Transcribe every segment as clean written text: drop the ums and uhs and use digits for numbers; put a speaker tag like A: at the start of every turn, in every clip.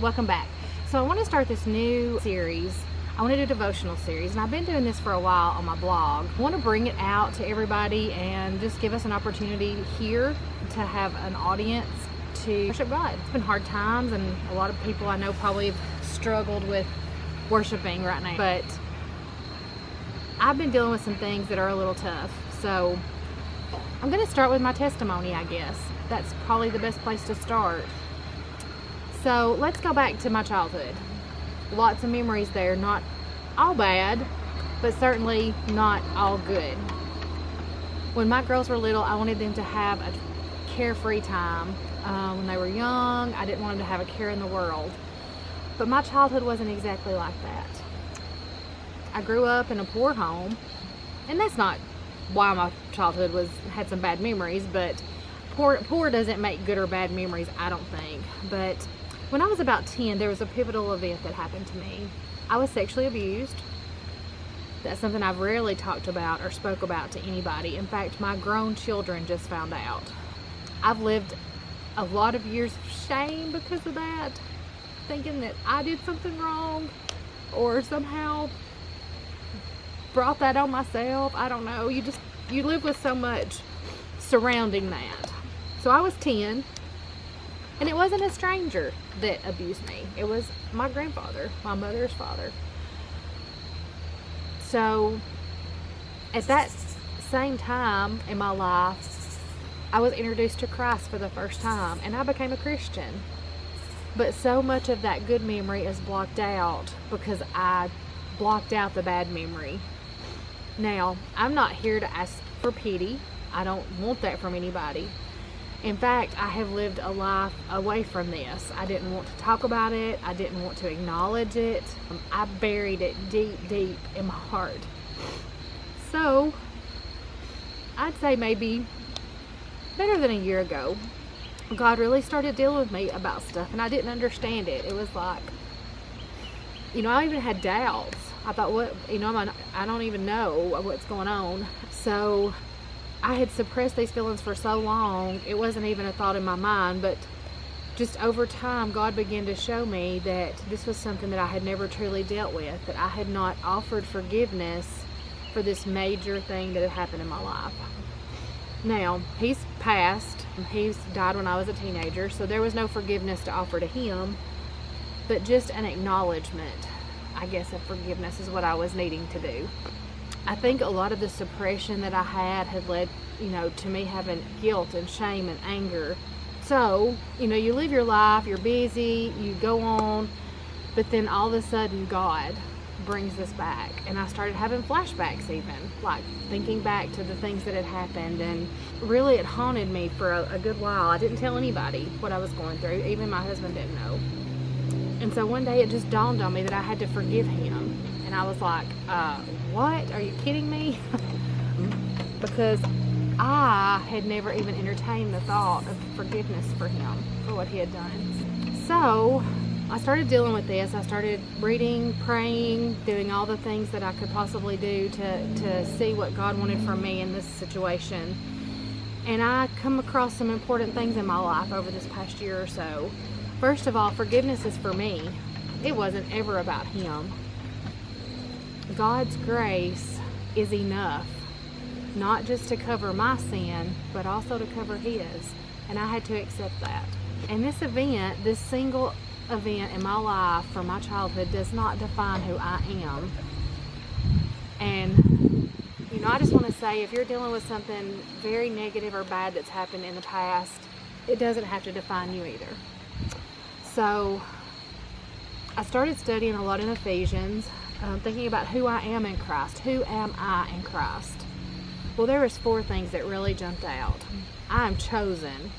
A: Welcome back. So I want to start this new series. I want to do a devotional series, and I've been doing this for a while on my blog. I want to bring it out to everybody and just give us an opportunity here to have an audience to worship God. It's been hard times, and a lot of people I know probably have struggled with worshiping right now, but I've been dealing with some things that are a little tough. So I'm going to start with my testimony, I guess. That's probably the best place to start. So let's go back to my childhood. Lots of memories there, not all bad, but certainly not all good. When my girls were little, I wanted them to have a carefree time. When they were young, I didn't want them to have a care in the world. But my childhood wasn't exactly like that. I grew up in a poor home, and that's not why my childhood had some bad memories, but poor doesn't make good or bad memories, I don't think. But when I was about 10, there was a pivotal event that happened to me. I was sexually abused. That's something I've rarely talked about or spoke about to anybody. In fact, my grown children just found out. I've lived a lot of years of shame because of that, thinking that I did something wrong or somehow brought that on myself. I don't know. You live with so much surrounding that. So I was 10. And it wasn't a stranger that abused me. It was my grandfather, my mother's father. So at that same time in my life, I was introduced to Christ for the first time, and I became a Christian. But so much of that good memory is blocked out because I blocked out the bad memory. Now, I'm not here to ask for pity. I don't want that from anybody. In fact, I have lived a life away from this. I didn't want to talk about it. I didn't want to acknowledge it. I buried it deep, deep in my heart. So, I'd say maybe better than a year ago, God really started dealing with me about stuff, and I didn't understand it. It was like, I even had doubts. I thought, I don't even know what's going on. So I had suppressed these feelings for so long, it wasn't even a thought in my mind, but just over time, God began to show me that this was something that I had never truly dealt with, that I had not offered forgiveness for this major thing that had happened in my life. Now, he's passed. He's died when I was a teenager, so there was no forgiveness to offer to him, but just an acknowledgement, I guess, of forgiveness is what I was needing to do. I think a lot of the suppression that I had led, to me having guilt and shame and anger. So, you live your life, you're busy, you go on, but then all of a sudden God brings this back. And I started having flashbacks even, like thinking back to the things that had happened, and really it haunted me for a good while. I didn't tell anybody what I was going through, even my husband didn't know. And so one day it just dawned on me that I had to forgive him. And I was like, what? Are you kidding me? Because I had never even entertained the thought of forgiveness for him for what he had done. So I started dealing with this. I started reading, praying, doing all the things that I could possibly do to see what God wanted from me in this situation. And I come across some important things in my life over this past year or so. First of all, forgiveness is for me. It wasn't ever about him. God's grace is enough, not just to cover my sin, but also to cover his. And I had to accept that. And this event, this single event in my life from my childhood does not define who I am. And, I just want to say, if you're dealing with something very negative or bad that's happened in the past, it doesn't have to define you either. So I started studying a lot in Ephesians, thinking about who I am in Christ. Who am I in Christ? Well, there was 4 things that really jumped out. I am chosen.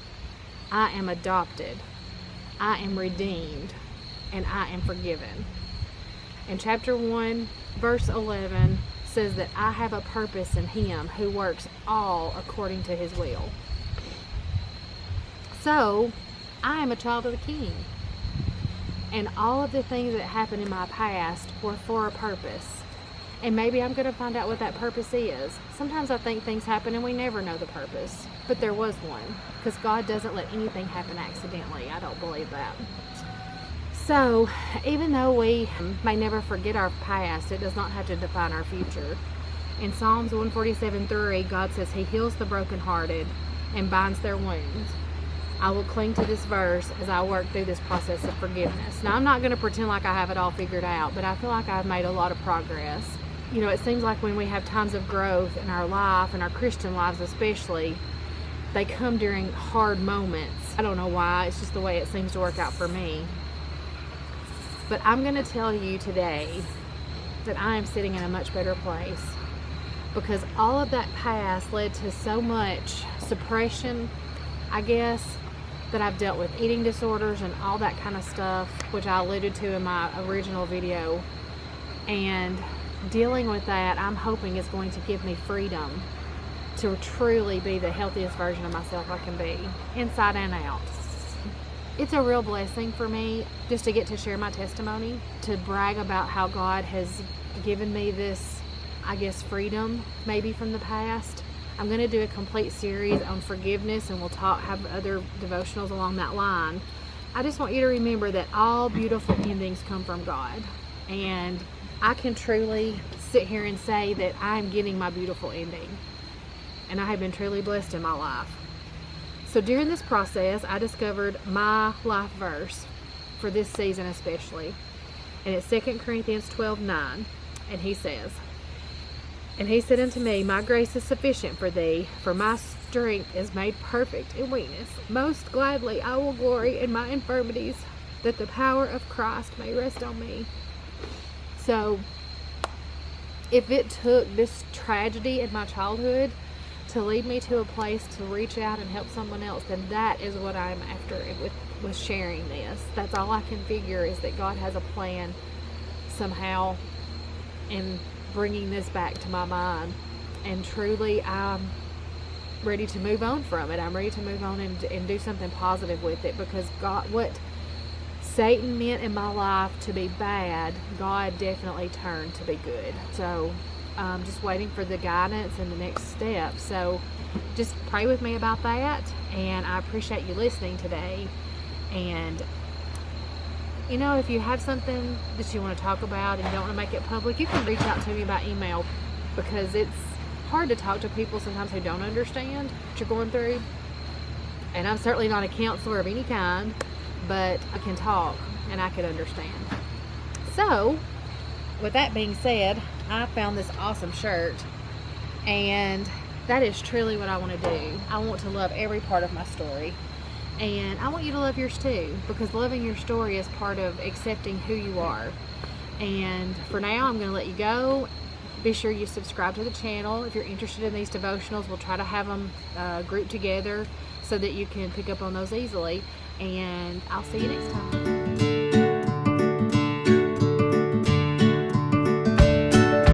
A: I am adopted. I am redeemed. And I am forgiven. And chapter 1, verse 11 says that I have a purpose in him who works all according to his will. So, I am a child of the King. And all of the things that happened in my past were for a purpose. And maybe I'm going to find out what that purpose is. Sometimes I think things happen and we never know the purpose. But there was one. Because God doesn't let anything happen accidentally. I don't believe that. So, even though we may never forget our past, it does not have to define our future. In Psalms 147:3, God says He heals the brokenhearted and binds their wounds. I will cling to this verse as I work through this process of forgiveness. Now, I'm not going to pretend like I have it all figured out, but I feel like I've made a lot of progress. You know, it seems like when we have times of growth in our life, and our Christian lives especially, they come during hard moments. I don't know why, it's just the way it seems to work out for me. But I'm going to tell you today that I am sitting in a much better place, because all of that past led to so much suppression, I guess, that I've dealt with eating disorders and all that kind of stuff, which I alluded to in my original video. And dealing with that, I'm hoping, is going to give me freedom to truly be the healthiest version of myself I can be, inside and out. It's a real blessing for me just to get to share my testimony, to brag about how God has given me this, I guess, freedom maybe from the past. I'm going to do a complete series on forgiveness, and we'll have other devotionals along that line. I just want you to remember that all beautiful endings come from God, and I can truly sit here and say that I'm getting my beautiful ending, and I have been truly blessed in my life. So during this process, I discovered my life verse for this season especially, and it's 2 Corinthians 12:9, and he says, "And he said unto me, My grace is sufficient for thee, for my strength is made perfect in weakness. Most gladly I will glory in my infirmities, that the power of Christ may rest on me." So, if it took this tragedy in my childhood to lead me to a place to reach out and help someone else, then that is what I'm after with sharing this. That's all I can figure, is that God has a plan somehow in bringing this back to my mind, and truly I'm ready to move on from it. I'm ready to move on and do something positive with it, because God, what Satan meant in my life to be bad, God definitely turned to be good. So I'm just waiting for the guidance and the next step. So just pray with me about that, and I appreciate you listening today. And you know, if you have something that you want to talk about and you don't want to make it public, you can reach out to me by email, because it's hard to talk to people sometimes who don't understand what you're going through. And I'm certainly not a counselor of any kind, but I can talk and I can understand. So, with that being said, I found this awesome shirt, and that is truly what I want to do. I want to love every part of my story. And I want you to love yours too, because loving your story is part of accepting who you are. And for now, I'm going to let you go. Be sure you subscribe to the channel. If you're interested in these devotionals, we'll try to have them grouped together so that you can pick up on those easily. And I'll see you next time.